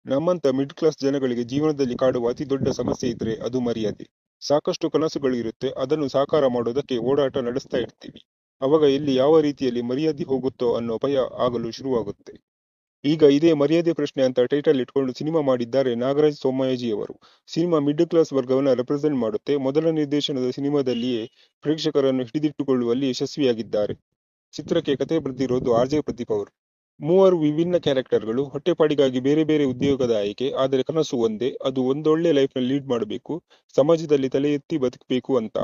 ನಮ್ಮಂತ mid class ಜನಗಳಿಗೆ ಜೀವನದಲ್ಲಿ ಕಾಡುವ ಅತಿ ದೊಡ್ಡ ಸಮಸ್ಯೆ ಇದ್ರೆ ಅದು ಮರ್ಯಾದೆ. ಸಾಕಷ್ಟು ಕನಸುಗಳು ಇರುತ್ತೆ, ಅದನ್ನು ಸಾಕಾರ ಮಾಡೋದಕ್ಕೆ ಓಡಾಟ ನಡೆಸ್ತಾ ಇರ್ತೀವಿ. ಅವಾಗ ಎಲ್ಲಿ ಯಾವ ರೀತಿಯಲ್ಲಿ ಮರ್ಯಾದೆ ಹೋಗುತ್ತೋ ಅನ್ನೋ ಭಯ ಆಗಲು ಶುರುವಾಗುತ್ತೆ. ಈಗ ಇದೇ ಮರ್ಯಾದೆ ಪ್ರಶ್ನೆ ಅಂತ ಟೈಟಲ್ ಇಟ್ಕೊಂಡು ಸಿನಿಮಾ ಮಾಡಿದ್ದಾರೆ ನಾಗರಾಜ್ ಸೋಮಯಾಜಿಯವರು. ಸಿನಿಮಾ ಮಿಡ್ ಕ್ಲಾಸ್ ವರ್ಗವನ್ನ ರೆಪ್ರೆಸೆಂಟ್ ಮಾಡುತ್ತೆ. ಮೊದಲ ನಿರ್ದೇಶನದ ಸಿನಿಮಾದಲ್ಲಿಯೇ ಪ್ರೇಕ್ಷಕರನ್ನು ಹಿಡಿದಿಟ್ಟುಕೊಳ್ಳುವಲ್ಲಿ ಯಶಸ್ವಿಯಾಗಿದ್ದಾರೆ. ಚಿತ್ರಕ್ಕೆ ಕತೆ ಬರೆದಿರೋದು ಆರ್.ಜೆ. ಪ್ರದೀಪ್ ಅವರು. ಮೂವರು ವಿಭಿನ್ನ ಕ್ಯಾರೆಕ್ಟರ್ಗಳು, ಹೊಟ್ಟೆಪಾಡಿಗಾಗಿ ಬೇರೆ ಬೇರೆ ಉದ್ಯೋಗದ ಆಯ್ಕೆ, ಆದರೆ ಕನಸು ಒಂದೇ, ಅದು ಒಂದೊಳ್ಳೆ ಲೈಫ್ನ ಲೀಡ್ ಮಾಡಬೇಕು, ಸಮಾಜದಲ್ಲಿ ತಲೆ ಎತ್ತಿ ಬದುಕಬೇಕು ಅಂತ.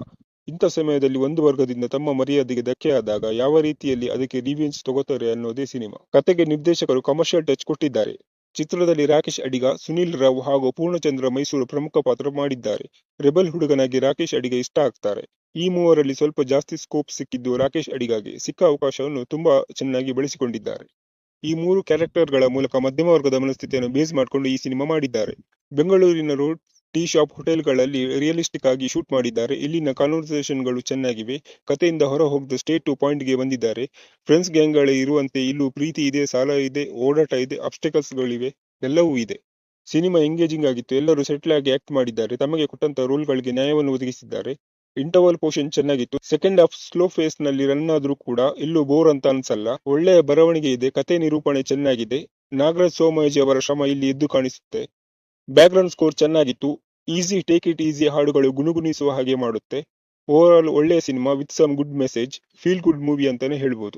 ಇಂಥ ಸಮಯದಲ್ಲಿ ಒಂದು ವರ್ಗದಿಂದ ತಮ್ಮ ಮರ್ಯಾದೆಗೆ ಧಕ್ಕೆ ಆದಾಗ ಯಾವ ರೀತಿಯಲ್ಲಿ ಅದಕ್ಕೆ ರಿವೆಂಜ್ ತಗೋತಾರೆ ಅನ್ನೋದೇ ಸಿನಿಮಾ. ಕತೆಗೆ ನಿರ್ದೇಶಕರು ಕಮರ್ಷಿಯಲ್ ಟಚ್ ಕೊಟ್ಟಿದ್ದಾರೆ. ಚಿತ್ರದಲ್ಲಿ ರಾಕೇಶ್ ಅಡಿಗ, ಸುನೀಲ್ ರಾವ್ ಹಾಗೂ ಪೂರ್ಣಚಂದ್ರ ಮೈಸೂರು ಪ್ರಮುಖ ಪಾತ್ರ ಮಾಡಿದ್ದಾರೆ. ರೆಬಲ್ ಹುಡುಗನಾಗಿ ರಾಕೇಶ್ ಅಡಿಗ ಇಷ್ಟ ಆಗ್ತಾರೆ. ಈ ಮೂವರಲ್ಲಿ ಸ್ವಲ್ಪ ಜಾಸ್ತಿ ಸ್ಕೋಪ್ ಸಿಕ್ಕಿದ್ದು ರಾಕೇಶ್ ಅಡಿಗಾಗೆ. ಸಿಕ್ಕ ಅವಕಾಶವನ್ನು ತುಂಬಾ ಚೆನ್ನಾಗಿ ಬಳಸಿಕೊಂಡಿದ್ದಾರೆ. ಈ ಮೂರು ಕ್ಯಾರೆಕ್ಟರ್ಗಳ ಮೂಲಕ ಮಧ್ಯಮ ವರ್ಗದ ಮನಸ್ಥಿತಿಯನ್ನು ಬೇಸ್ ಮಾಡಿಕೊಂಡು ಈ ಸಿನಿಮಾ ಮಾಡಿದ್ದಾರೆ. ಬೆಂಗಳೂರಿನ ರೋಡ್, ಟೀ ಶಾಪ್, ಹೋಟೆಲ್ಗಳಲ್ಲಿ ರಿಯಲಿಸ್ಟಿಕ್ ಆಗಿ ಶೂಟ್ ಮಾಡಿದ್ದಾರೆ. ಇಲ್ಲಿನ ಕಾನ್ವರ್ಸೇಷನ್ಗಳು ಚೆನ್ನಾಗಿವೆ. ಕಥೆಯಿಂದ ಹೊರ ಹೋಗದ ಸ್ಟೇಟ್ ಟು ಪಾಯಿಂಟ್ಗೆ ಬಂದಿದ್ದಾರೆ. ಫ್ರೆಂಡ್ಸ್ ಗ್ಯಾಂಗ್ಗಳೇ ಇರುವಂತೆ ಇಲ್ಲೂ ಪ್ರೀತಿ ಇದೆ, ಸಾಲ ಇದೆ, ಓಡಾಟ ಇದೆ, ಅಬ್ಸ್ಟೆಕಲ್ಸ್ಗಳಿವೆ, ಎಲ್ಲವೂ ಇದೆ. ಸಿನಿಮಾ ಎಂಗೇಜಿಂಗ್ ಆಗಿತ್ತು. ಎಲ್ಲರೂ ಸೆಟ್ಲ್ ಆಗಿ ಆಕ್ಟ್ ಮಾಡಿದ್ದಾರೆ. ತಮಗೆ ಕೊಟ್ಟಂತ ರೋಲ್ಗಳಿಗೆ ನ್ಯಾಯವನ್ನು ಒದಗಿಸಿದ್ದಾರೆ. ಇಂಟರ್ವಲ್ ಪೋರ್ಷನ್ ಚೆನ್ನಾಗಿತ್ತು. ಸೆಕೆಂಡ್ ಹಾಫ್ ಸ್ಲೋ ಫೇಸ್ ನಲ್ಲಿ ರನ್ ಆದ್ರೂ ಕೂಡ ಎಲ್ಲೂ ಬೋರ್ ಅಂತ ಅನ್ಸಲ್ಲ. ಒಳ್ಳೆಯ ಬರವಣಿಗೆ ಇದೆ, ಕತೆ ನಿರೂಪಣೆ ಚೆನ್ನಾಗಿದೆ. ನಾಗರಾಜ್ ಸೋಮಯಾಜಿ ಅವರ ಶ್ರಮ ಇಲ್ಲಿ ಎದ್ದು ಕಾಣಿಸುತ್ತೆ. ಬ್ಯಾಕ್ ಗ್ರೌಂಡ್ ಸ್ಕೋರ್ ಚೆನ್ನಾಗಿತ್ತು. ಈಸಿ ಟೇಕ್ ಇಟ್ ಈಸಿ ಹಾಡುಗಳು ಗುಣಗುಣಿಸುವ ಹಾಗೆ ಮಾಡುತ್ತೆ. ಓವರ್ ಆಲ್ ಒಳ್ಳೆಯ cinema with some good message. Feel good movie ಅಂತಾನೆ ಹೇಳ್ಬೋದು.